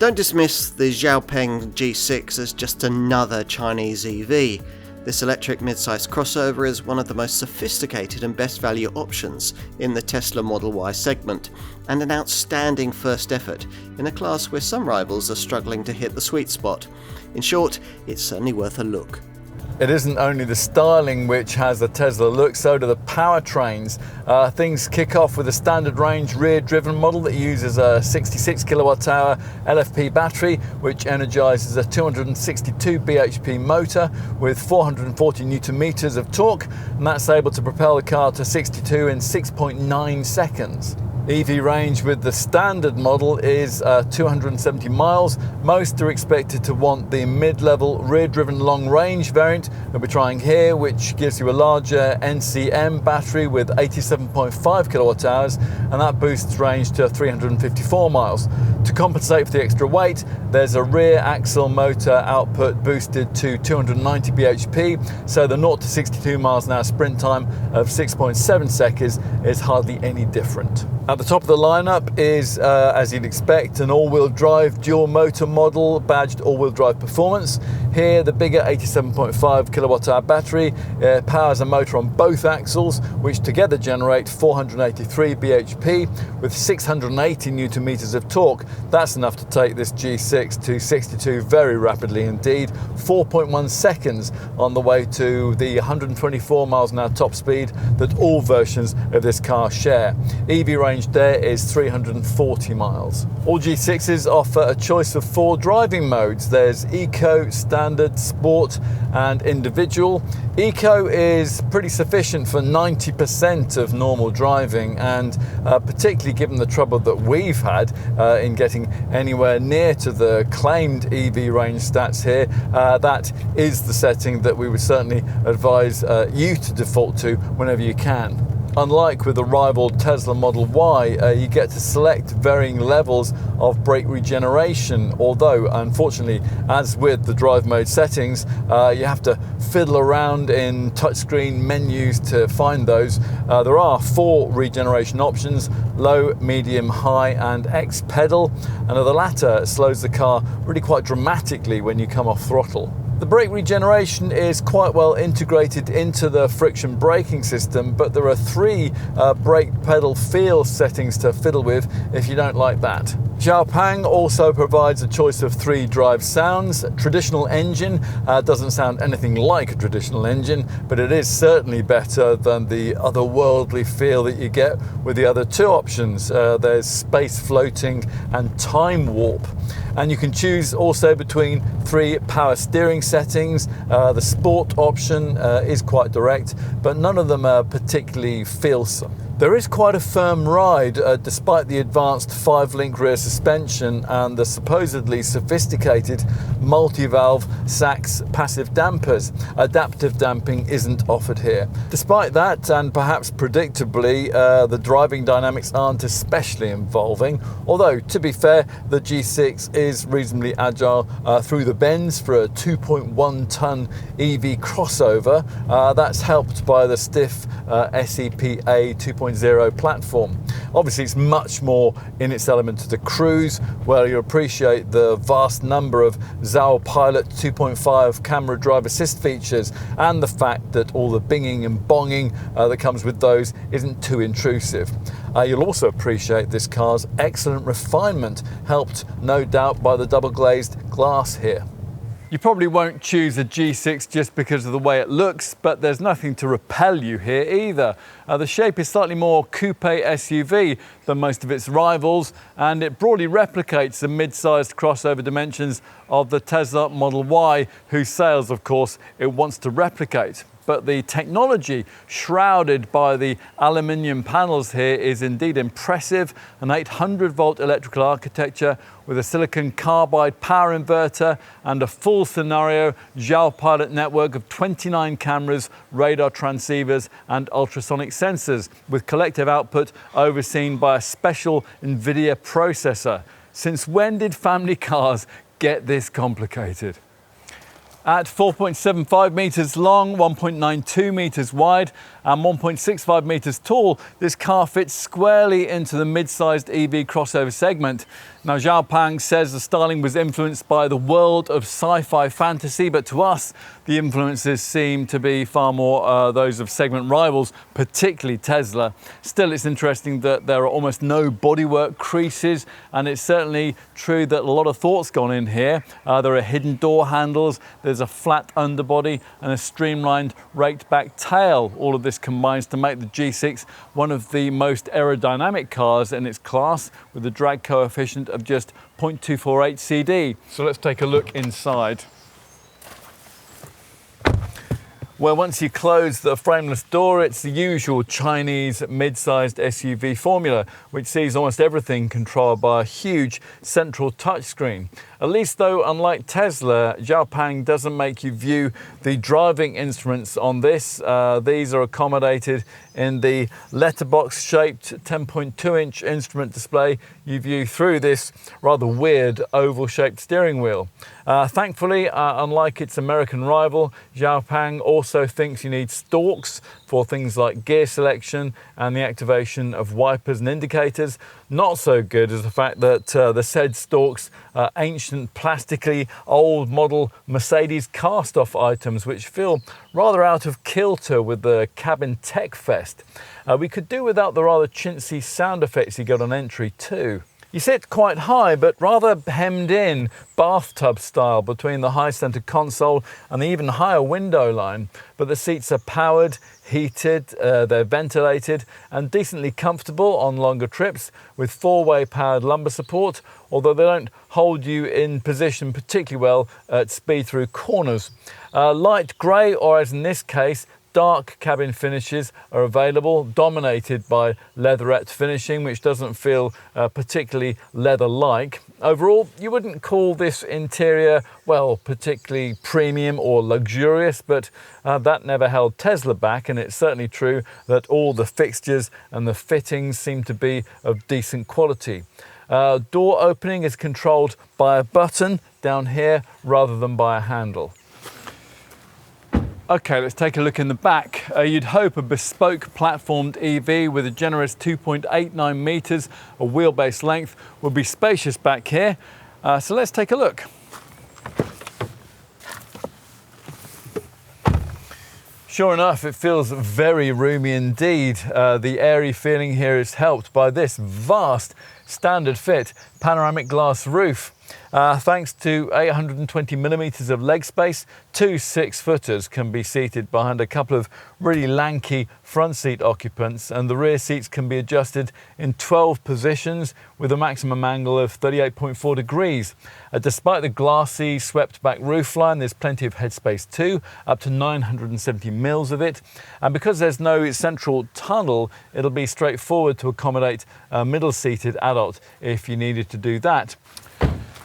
Don't dismiss the XPeng G6 as just another Chinese EV. This electric mid-size crossover is one of the most sophisticated and best value options in the Tesla Model Y segment, and an outstanding first effort in a class where some rivals are struggling to hit the sweet spot. In short, it's certainly worth a look. It isn't only the styling which has a Tesla look, so do the powertrains. Things kick off with a standard range rear-driven model that uses a 66 kilowatt-hour LFP battery, which energizes a 262 bhp motor with 440 newton meters of torque, and that's able to propel the car to 62 in 6.9 seconds. EV range with the standard model is 270 miles. Most are expected to want the mid-level rear-driven long-range variant that we're trying here, which gives you a larger NCM battery with 87.5 kilowatt hours, and that boosts range to 354 miles. To compensate for the extra weight, there's a rear axle motor output boosted to 290 bhp, so the 0 to 62 miles an hour sprint time of 6.7 seconds is hardly any different. At the top of the lineup is, as you'd expect, an all-wheel drive dual motor model badged all-wheel drive performance. Here, the bigger 87.5 kilowatt-hour battery powers a motor on both axles, which together generate 483 bhp with 680 newton meters of torque. That's enough to take this G6 to 62 very rapidly indeed. 4.1 seconds on the way to the 124 miles an hour top speed that all versions of this car share. EV range there is 340 miles. All G6s offer a choice of 4 driving modes. There's Eco, Standard, Sport and Individual. Eco is pretty sufficient for 90% of normal driving, and particularly given the trouble that we've had in getting anywhere near to the claimed EV range stats here, that is the setting that we would certainly advise you to default to whenever you can. Unlike with the rival Tesla Model Y, you get to select varying levels of brake regeneration, although unfortunately, as with the drive mode settings, you have to fiddle around in touchscreen menus to find those. There are 4 regeneration options: low, medium, high and X pedal, and the latter slows the car really quite dramatically when you come off throttle. The brake regeneration is quite well integrated into the friction braking system, but there are 3 brake pedal feel settings to fiddle with if you don't like that. XPeng also provides a choice of 3 drive sounds. Traditional engine doesn't sound anything like a traditional engine, but it is certainly better than the otherworldly feel that you get with the other 2 options. There's space floating and time warp. And you can choose also between 3 power steering settings. The sport option is quite direct, but none of them are particularly feelsome. There is quite a firm ride despite the advanced 5-link rear suspension and the supposedly sophisticated multi-valve Sachs passive dampers. Adaptive damping isn't offered here. Despite that, and perhaps predictably, the driving dynamics aren't especially involving, although to be fair, the G6 is reasonably agile through the bends for a 2.1 tonne EV crossover. That's helped by the stiff SEPA 2.0 platform. Obviously, it's much more in its element to cruise, where you appreciate the vast number of Zao Pilot 2.5 camera drive assist features and the fact that all the binging and bonging that comes with those isn't too intrusive. You'll also appreciate this car's excellent refinement, helped no doubt by the double glazed glass here. You probably won't choose a G6 just because of the way it looks, but there's nothing to repel you here either. The shape is slightly more coupe SUV than most of its rivals, and it broadly replicates the mid-sized crossover dimensions of the Tesla Model Y, whose sales, of course, it wants to replicate. But the technology shrouded by the aluminium panels here is indeed impressive. An 800-volt electrical architecture with a silicon carbide power inverter and a full scenario Zao Pilot network of 29 cameras, radar transceivers and ultrasonic sensors, with collective output overseen by a special NVIDIA processor. Since when did family cars get this complicated? At 4.75 meters long, 1.92 meters wide, and 1.65 meters tall, this car fits squarely into the mid-sized EV crossover segment. Now, XPeng says the styling was influenced by the world of sci-fi fantasy, but to us, the influences seem to be far more those of segment rivals, particularly Tesla. Still, it's interesting that there are almost no bodywork creases, and it's certainly true that a lot of thought's gone in here. There are hidden door handles, there's a flat underbody, and a streamlined raked back tail. All of this combines to make the G6 one of the most aerodynamic cars in its class, with a drag coefficient of just 0.248 CD. So let's take a look inside. Well, once you close the frameless door, it's the usual Chinese mid-sized SUV formula, which sees almost everything controlled by a huge central touchscreen. At least though, unlike Tesla, XPeng doesn't make you view the driving instruments on this. These are accommodated in the letterbox-shaped 10.2-inch instrument display you view through this rather weird oval-shaped steering wheel. Thankfully, unlike its American rival, XPeng also thinks you need stalks for things like gear selection and the activation of wipers and indicators. Not so good is the fact that the said stalks are ancient, plastically old model Mercedes cast-off items, which feel rather out of kilter with the cabin tech fest. We could do without the rather chintzy sound effects you get on entry too. You sit quite high, but rather hemmed in, bathtub style, between the high centre console and the even higher window line. But the seats are powered, heated, they're ventilated and decently comfortable on longer trips, with four-way powered lumbar support, although they don't hold you in position particularly well at speed through corners. Light grey, or as in this case, dark cabin finishes are available, dominated by leatherette finishing, which doesn't feel particularly leather-like. Overall, you wouldn't call this interior, well, particularly premium or luxurious, but that never held Tesla back, and it's certainly true that all the fixtures and the fittings seem to be of decent quality. Door opening is controlled by a button down here rather than by a handle. Okay, let's take a look in the back. You'd hope a bespoke platformed EV with a generous 2.89 meters of wheelbase length would be spacious back here. So let's take a look. Sure enough, it feels very roomy indeed. The airy feeling here is helped by this vast standard fit panoramic glass roof. Thanks to 820 millimeters of leg space, two 6-footers can be seated behind a couple of really lanky front seat occupants, and the rear seats can be adjusted in 12 positions with a maximum angle of 38.4 degrees. Despite the glassy, swept back roofline, there's plenty of headspace too, up to 970 mils of it. And because there's no central tunnel, it'll be straightforward to accommodate a middle-seated adult if you needed to do that.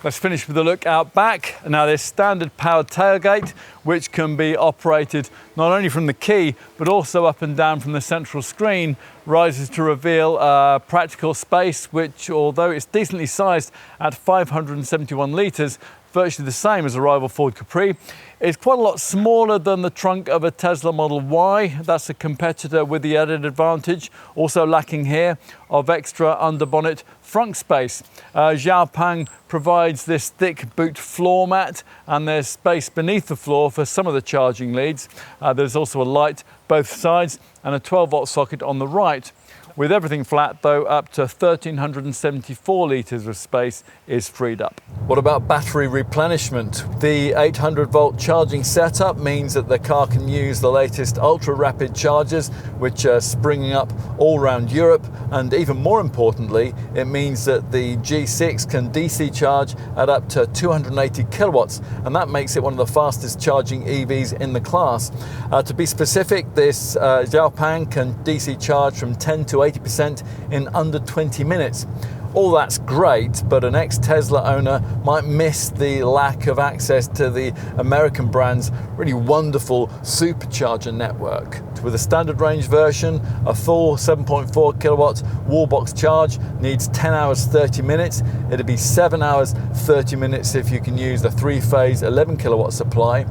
Let's finish with a look out back. Now, there's standard powered tailgate, which can be operated not only from the key, but also up and down from the central screen, rises to reveal practical space, which, although it's decently sized at 571 litres, virtually the same as a rival Ford Capri, is quite a lot smaller than the trunk of a Tesla Model Y. That's a competitor with the added advantage, also lacking here, of extra underbonnet front space. XPeng provides this thick boot floor mat, and there's space beneath the floor for some of the charging leads. There's also a light both sides and a 12-volt socket on the right. With everything flat though, up to 1,374 litres of space is freed up. What about battery replenishment? The 800-volt charging setup means that the car can use the latest ultra-rapid chargers, which are springing up all around Europe, and even more importantly, it means that the G6 can DC charge at up to 280 kilowatts, and that makes it one of the fastest charging EVs in the class. To be specific, this XPeng can DC charge from 10 to 80% in under 20 minutes. All that's great, but an ex-Tesla owner might miss the lack of access to the American brand's really wonderful supercharger network. With a standard range version, a full 7.4 kilowatt wall box charge needs 10 hours 30 minutes. It'd be 7 hours 30 minutes if you can use the three-phase 11 kilowatt supply.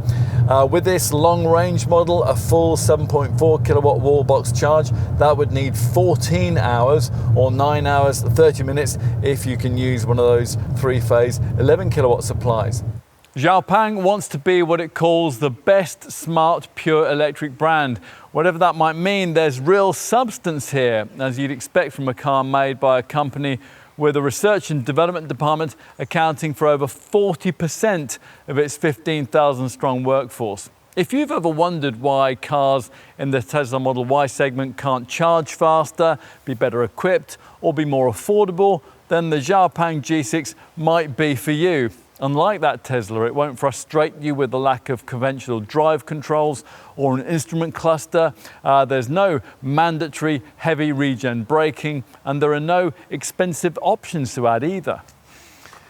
With this long range model, a full 7.4 kilowatt wall box charge, that would need 14 hours or 9 hours 30 minutes if you can use one of those 3-phase 11 kilowatt supplies. XPeng wants to be what it calls the best smart pure electric brand. Whatever that might mean, there's real substance here, as you'd expect from a car made by a company with a research and development department accounting for over 40% of its 15,000 strong workforce. If you've ever wondered why cars in the Tesla Model Y segment can't charge faster, be better equipped, or be more affordable, then the XPeng G6 might be for you. Unlike that Tesla, it won't frustrate you with the lack of conventional drive controls or an instrument cluster. There's no mandatory heavy regen braking, and there are no expensive options to add either.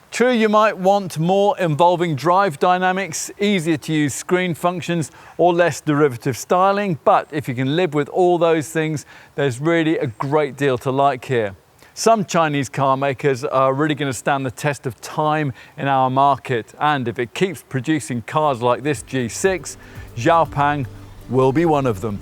True, you might want more involving drive dynamics, easier to use screen functions, or less derivative styling, but if you can live with all those things, there's really a great deal to like here. Some Chinese car makers are really going to stand the test of time in our market, and if it keeps producing cars like this G6, XPeng will be one of them.